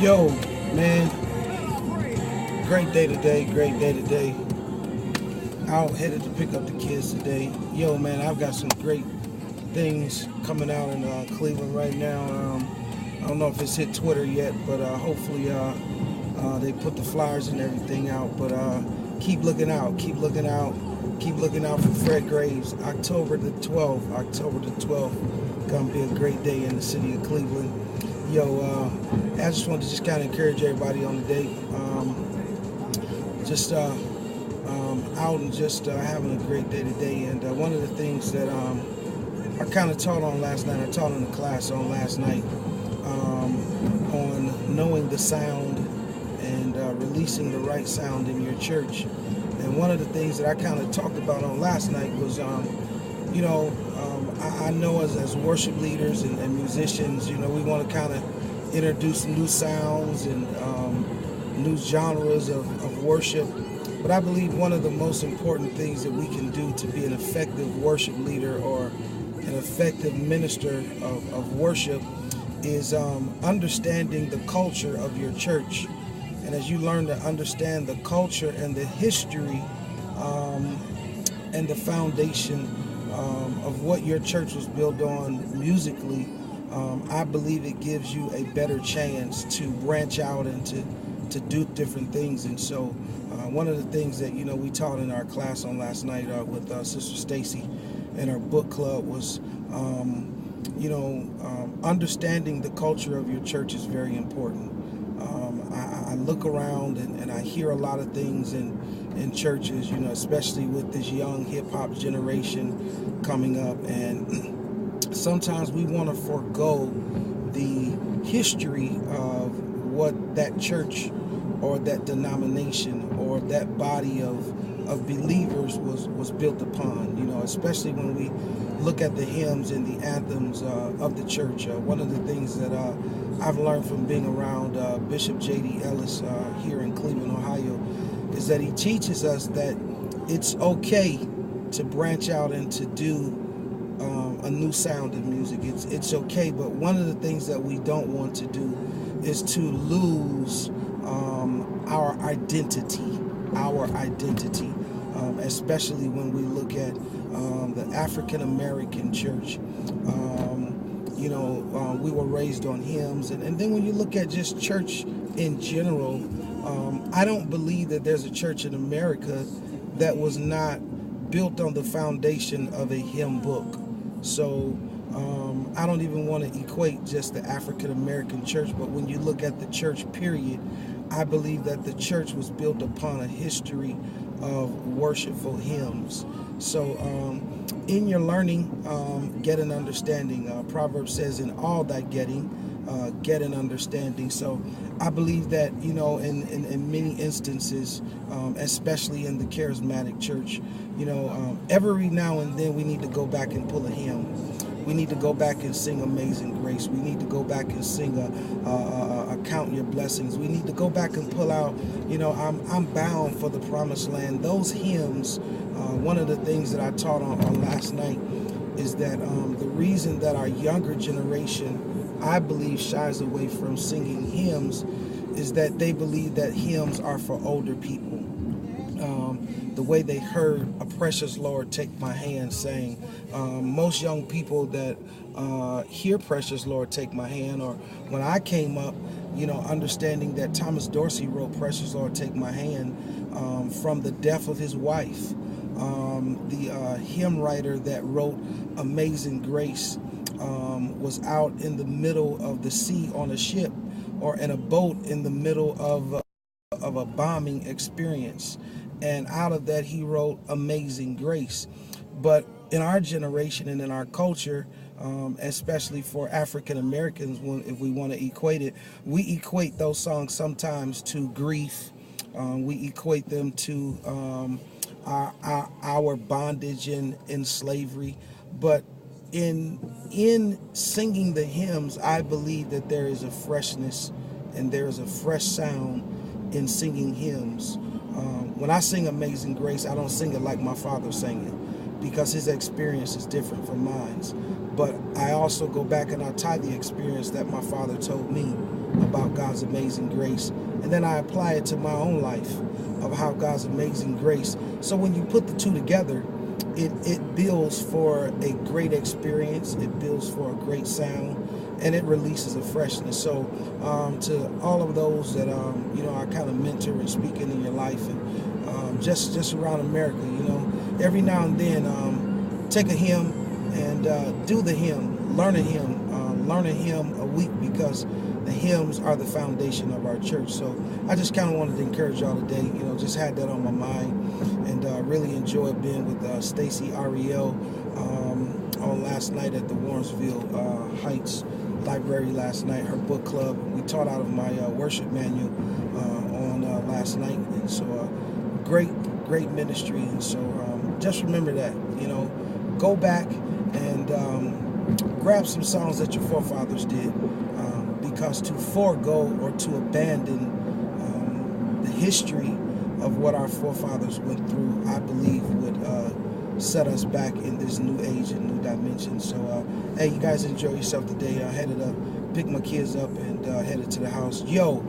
Yo, man, great day today, great day today. Out headed to pick up the kids today. Yo, man, I've got some great things coming out in Cleveland right now. I don't know if it's hit Twitter yet, but hopefully they put the flyers and everything out. But keep looking out, keep looking out, keep looking out for Fred Graves. October the 12th, gonna be a great day in the city of Cleveland. Yo, I just wanted to just kind of encourage everybody on the day. Just out and just having a great day today. And one of the things that I kind of taught on last night, I taught in the class on last night on knowing the sound and releasing the right sound in your church. And one of the things that I kind of talked about on last night was, I know as worship leaders and musicians, we want to kind of introduce new sounds and new genres of worship. But I believe one of the most important things that we can do to be an effective worship leader or an effective minister of worship is understanding the culture of your church. And as you learn to understand the culture and the history and the foundation of what your church was built on musically, I believe it gives you a better chance to branch out and to do different things. And so one of the things that we taught in our class on last night with Sister Stacy and our book club was understanding the culture of your church is very important. I look around and I hear a lot of things in churches, especially with this young hip-hop generation coming up, and sometimes we want to forego the history of what that church or that denomination or that body of believers was built upon, especially when we look at the hymns and the anthems of the church. One of the things that I've learned from being around Bishop J.D. Ellis here in Cleveland, Ohio, is that he teaches us that it's okay to branch out and to do a new sound in music. It's okay, but one of the things that we don't want to do is to lose our identity, especially when we look at the African American church. We were raised on hymns, and then when you look at just church in general, I don't believe that there's a church in America that was not built on the foundation of a hymn book. So I don't even want to equate just the African American church, but when you look at the church period, I believe that the church was built upon a history of worshipful hymns. So in your learning, get an understanding. Proverbs says, in all thy getting, get an understanding. So I believe that, in many instances, especially in the charismatic church, every now and then we need to go back and pull a hymn. We need to go back and sing Amazing Grace. We need to go back and sing Count Your Blessings. We need to go back and pull out, I'm bound for the promised land. Those hymns, one of the things that I taught on last night is that the reason that our younger generation, I believe, shies away from singing hymns is that they believe that hymns are for older people. The way they heard A Precious Lord Take My Hand saying, most young people that hear Precious Lord Take My Hand, or when I came up, understanding that Thomas Dorsey wrote Precious Lord Take My Hand from the death of his wife. The hymn writer that wrote Amazing Grace was out in the middle of the sea on a ship or in a boat in the middle of a bombing experience. And out of that, he wrote Amazing Grace. But in our generation and in our culture, especially for African Americans, if we want to equate it, we equate those songs sometimes to grief. We equate them to our bondage in slavery. But in singing the hymns, I believe that there is a freshness and there is a fresh sound in singing hymns. When I sing Amazing Grace, I don't sing it like my father sang it. because his experience is different from mine. But I also go back and I tie the experience that my father told me about God's amazing grace, and then I apply it to my own life of how God's amazing grace. So when you put the two together, it builds for a great experience, it builds for a great sound, and it releases a freshness. So to all of those that I kind of mentor and speaking in your life, and just around America, every now and then take a hymn and do the hymn, learn a hymn a week, because the hymns are the foundation of our church. So I just kind of wanted to encourage y'all today, just had that on my mind, and really enjoyed being with Stacy Ariel on last night at the Warrensville Heights Library last night, her book club. We taught out of my worship manual on last night, and so great ministry. And so just remember that, go back and grab some songs that your forefathers did, because to forego or to abandon the history of what our forefathers went through, I believe would set us back in this new age and new dimension. So hey, you guys enjoy yourself today. I headed up, picked my kids up, and headed to the house. Yo,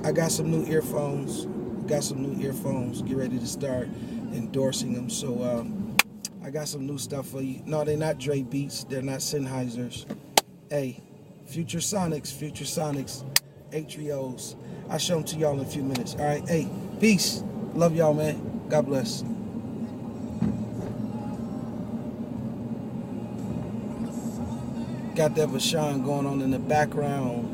I got some new earphones. Get ready to start endorsing them. So I got some new stuff for you. No, they're not Dre Beats. They're not Sennheisers. Hey, Future Sonics, Atrios. I'll show them to y'all in a few minutes. All right, hey, peace. Love y'all, man. God bless. Got that Vashawn going on in the background.